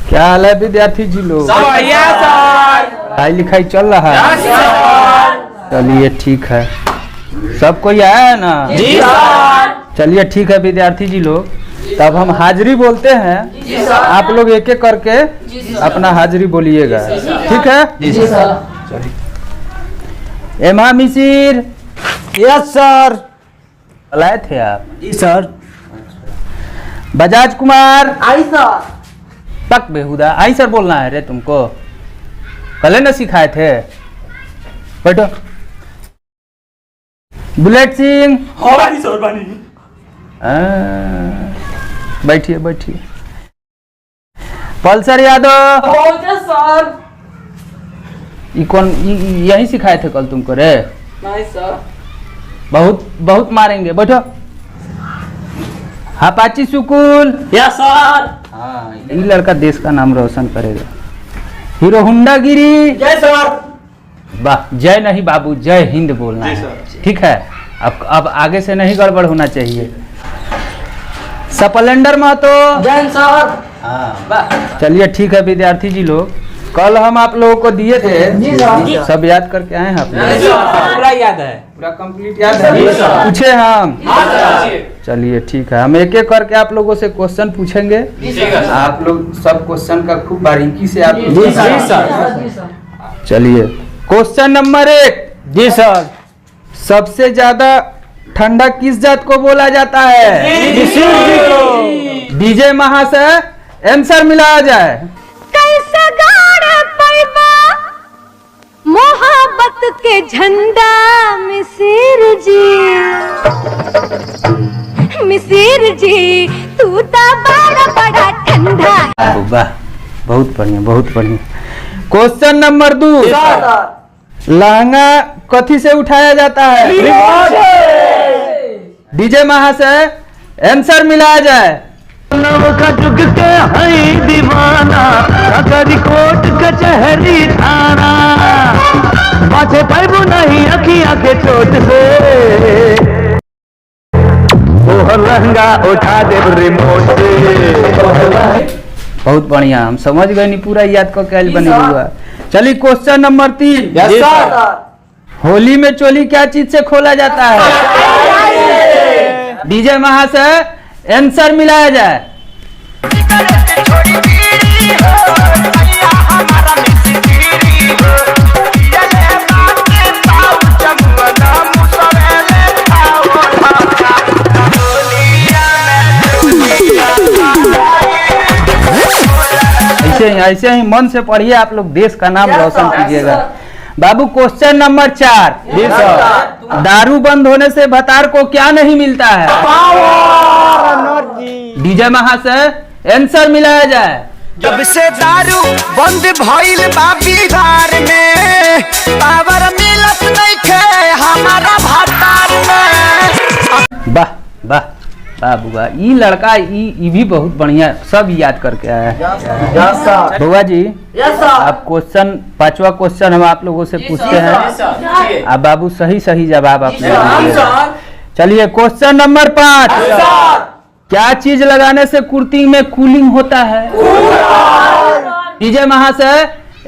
क्या हाल है विद्यार्थी जी लोग? पढ़ाई लिखाई चल रहा है? चलिए ठीक है, सब कोई आया है ना? जी सर। चलिए ठीक है विद्यार्थी जी लोग, तब हम हाजिरी बोलते हैं, आप लोग एक एक करके अपना हाजिरी बोलिएगा, ठीक है? जी सर। चलिए। एमा मिसिर। Yes sir. लाए थे आप? जी sir. Bajaj Kumar. Aye sir. तक बेहुदा आई सर बोलना है रे तुमको, कल न सिखाए थे। बैठो। बुलेट सिंह। बैठिए बैठिए। पल्सर यादव। सर। कौन यही सिखाए थे कल तुमको रे? नहीं सर। बहुत बहुत मारेंगे, बैठो। हापाची सुकुल। Yes sir. हाँ, ये लड़का देश का नाम रोशन करेगा। हीरो हुंडा गिरी। जय सर। वाह, जय नहीं बाबू, जय हिंद बोलना है, ठीक है? अब आगे से नहीं गड़बड़ होना चाहिए। स्प्लेंडर महतो। जय सर। हाँ, चलिए ठीक है विद्यार्थी जी लोग, कल हम आप लोगों को दिए थे, सब याद करके आए हैं आप लोग? पूरा याद है, पूरा कंप्लीट याद है? पूछे हम? चलिए ठीक है, हम एक एक करके आप लोगों से क्वेश्चन पूछेंगे, आप लोग सब क्वेश्चन का खूब बारीकी से आप। चलिए क्वेश्चन नंबर 1। जी सर। सबसे ज्यादा ठंडा किस जात को बोला जाता है? डीजे महा से आंसर मिलाया जाए। कैसे गाड़े पैबा मोहब्बत के झंडा मिसिर जी तू तो बड़ा ठंडा। वाह, बहुत बढ़िया बहुत बढ़िया। Question number 2। लहंगा कथी से उठाया जाता है? डीजे महा से आंसर मिलाया जाए। का जुग के है दीवाना, कोट कचहरी थाना, बाछे पैबू नहीं अखिया के चोट से, ओह लहंगा उठा दे रिमोट से। बहुत बढ़िया, हम समझ गए नहीं, पूरा याद को कैल बने हुआ। चलिए क्वेश्चन नंबर 3। होली में चोली क्या चीज से खोला जाता है? डीजे महा से आंसर मिलाया जाए। ऐसे ही मन से पढ़िए, आप लोग देश का नाम रोशन कीजिएगा। बाबू क्वेश्चन नंबर 4। दारू बंद होने से भतार को क्या नहीं मिलता है? डीजे महा से आंसर मिलाया जाए। जब से दारू बंद भइल बा बिहार में, पावर मिलत नइखे हमारा भतार में। वाह वाह बाबू वाह, ई लड़का ई भी बहुत बढ़िया सब याद करके आया है। बुआ जी, आप क्वेश्चन 5वां क्वेश्चन हम आप लोगों से पूछते हैं, आप बाबू सही सही जवाब आप दीजिए। चलिए क्वेश्चन नंबर 5। क्या चीज लगाने से कुर्ती में कूलिंग होता है? डीजे महा से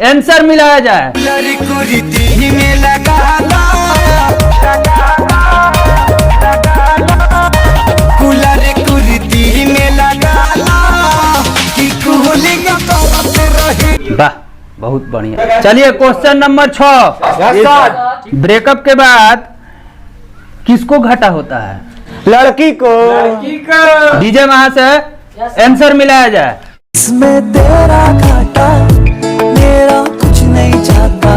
आंसर मिलाया जाए। वाह, बहुत बढ़िया। चलिए क्वेश्चन नंबर 6। ब्रेकअप के बाद किसको घाटा होता है? लड़की को। डीजे महा से आंसर मिलाया जाए। इसमें तेरा घाटा मेरा कुछ नहीं जाता,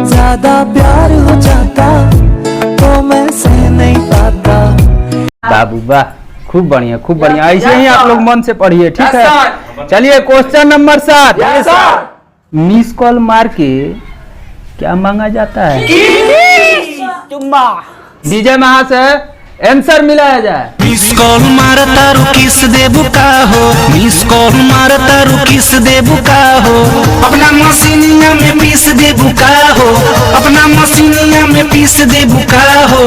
ज्यादा प्यार हो जाता तो मैं सह नहीं पाता। बाबू वाह, खूब बढ़िया खूब बढ़िया, ऐसे ही आप लोग मन से पढ़िए, ठीक है? चलिए क्वेश्चन नंबर 7। मिस कॉल मार के क्या मांगा जाता है? डीजे महा से आंसर मिलाया जाए। मिस कॉल मारता रू किस देबू का हो, मिस कॉल मारता रू किस देबू का हो, अपना मशीनिया में पीस देबू का हो, अपना मशीनिया में पीस देबू का हो।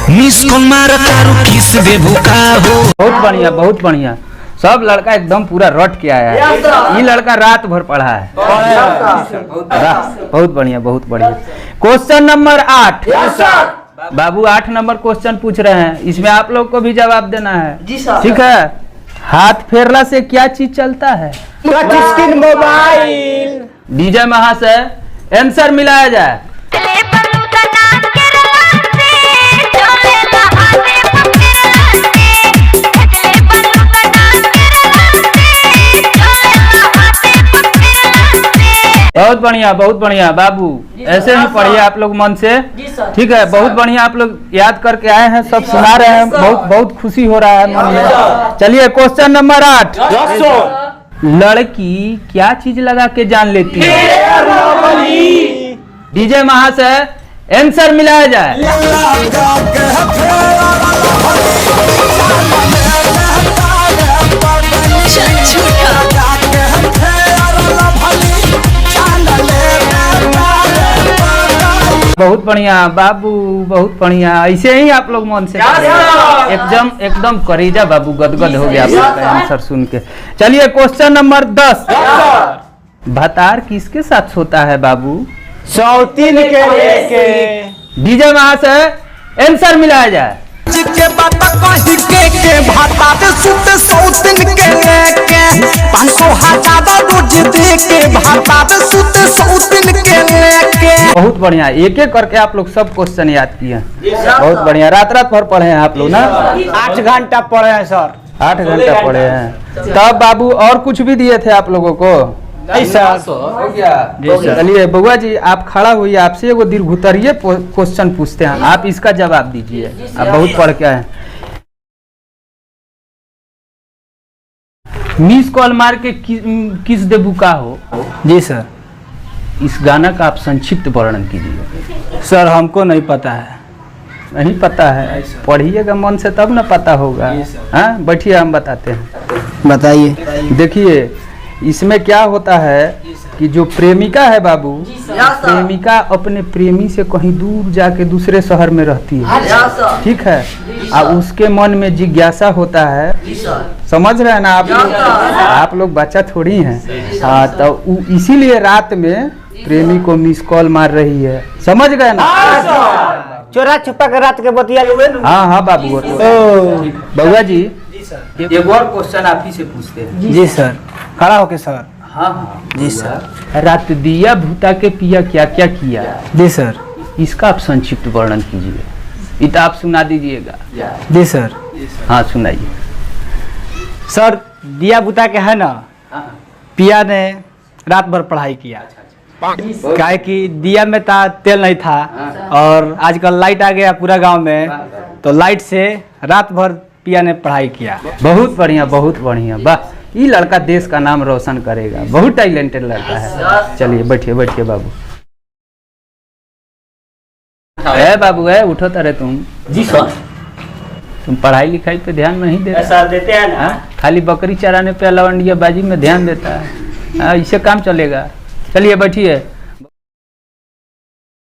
मिस कॉल मार तारू किस देबू का हो। बहुत बढ़िया बहुत बढ़िया। सब लड़का एकदम पूरा रट के आया है। ये लड़का रात भर पढ़ा है। बहुत बढ़िया बहुत बढ़िया। क्वेश्चन नंबर 8 बाबू 8 नंबर क्वेश्चन पूछ रहे हैं, इसमें आप लोग को भी जवाब देना है। ठीक है। हाथ फेरला से क्या चीज चलता है? मोबाइल। डीजे महाशय आंसर मिलाया जाए। बहुत बढ़िया बाबू, ऐसे ही पढ़िए आप लोग मन से। ठीक है, बहुत बढ़िया आप लोग याद करके आए हैं, सब सुना रहे हैं, बहुत बहुत खुशी हो रहा है मन में। चलिए क्वेश्चन नंबर 8। लड़की क्या चीज लगा के जान लेती है? डीजे महाशय आंसर मिलाया जाए। बहुत बढ़िया बाबू, बहुत बढ़िया। ऐसे ही आप लोग मन से एकदम करेजा बाबू गदगद हो गया आप लोग का आंसर सुन के। चलिए क्वेश्चन नंबर 10। भतार किसके साथ सोता है बाबू? सौतीन के लेके। डीजे महाशय आंसर मिलाया जाए। बहुत बढ़िया, एक एक करके आप लोग सब क्वेश्चन याद किए हैं। बहुत बढ़िया, रात रात भर पढ़े हैं आप लोग ना? 8 घंटा पढ़े हैं सर। 8 घंटा पढ़े हैं। तब बाबू और कुछ भी दिए थे आप लोगों को? नहीं सर। चलिए बउआ जी आप खड़ा हुई, आपसे एगो दीर्घोत्तरीय क्वेश्चन पूछते हैं, आप इसका जवाब दीजिए। आप बहुत पढ़ के आए। मिस कॉल मार के किस देबू का हो? जी सर। इस गाना का आप संक्षिप्त वर्णन कीजिए। सर हमको नहीं पता है। नहीं पता है? पढ़िएगा मन से तब ना पता होगा। हाँ बैठिए हम बताते हैं। बताइए। देखिए इसमें क्या होता है कि जो प्रेमिका है बाबू, प्रेमिका अपने प्रेमी से कहीं दूर जाके दूसरे शहर में रहती है। ठीक है, और उसके मन में जिज्ञासा होता है। समझ रहे हैं ना आप लोग बच्चा थोड़ी हैं। हाँ तो इसीलिए रात में प्रेमी को मिस कॉल मार रही है। समझ गए ना? चोरा छुपा के रात के बतिया। हाँ हाँ बाबू। बउआ जी एक और क्वेश्चन आप ही से पूछते हैं। जी सर। खड़ा होके सर। हाँ हाँ जी सर। रात दिया भूता के पिया क्या क्या किया? जी सर। इसका आप संक्षिप्त वर्णन कीजिए। इतना आप सुना दीजिएगा। जी सर। हाँ सुनाइए। सर दिया बुता के है ना, पिया ने रात भर पढ़ाई किया। क्या कि दिया में तेल नहीं था और आजकल लाइट आ गया पूरा गांव में, तो लाइट से रात भर पिया ने पढ़ाई किया। बहुत बढ़िया बहुत बढ़िया। वाह, ये लड़का देश का नाम रोशन करेगा। बहुत टैलेंटेड लड़का है। चलिए बैठिए बैठिए बाबू। है बाबू है, उठो तारे तुम। जी सर। तुम पढ़ाई लिखाई पे ध्यान नहीं देते? सर देते हैं ना। खाली बकरी चराने पे लवंडिया बाजी में ध्यान देता है। इससे काम चलेगा? चलिए बैठिए।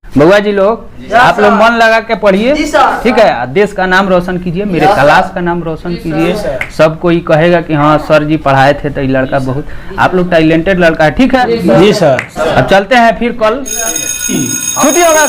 बउआ जी लोग आप लोग मन लगा के पढ़िए। ठीक है, देश का नाम रोशन कीजिए, मेरे क्लास का नाम रोशन कीजिए। सब कोई कहेगा कि हाँ सर जी पढ़ाए थे तो ये लड़का बहुत, आप लोग टैलेंटेड लड़का है। ठीक है जी सर। अब चलते हैं फिर कल छुट्टी होगा।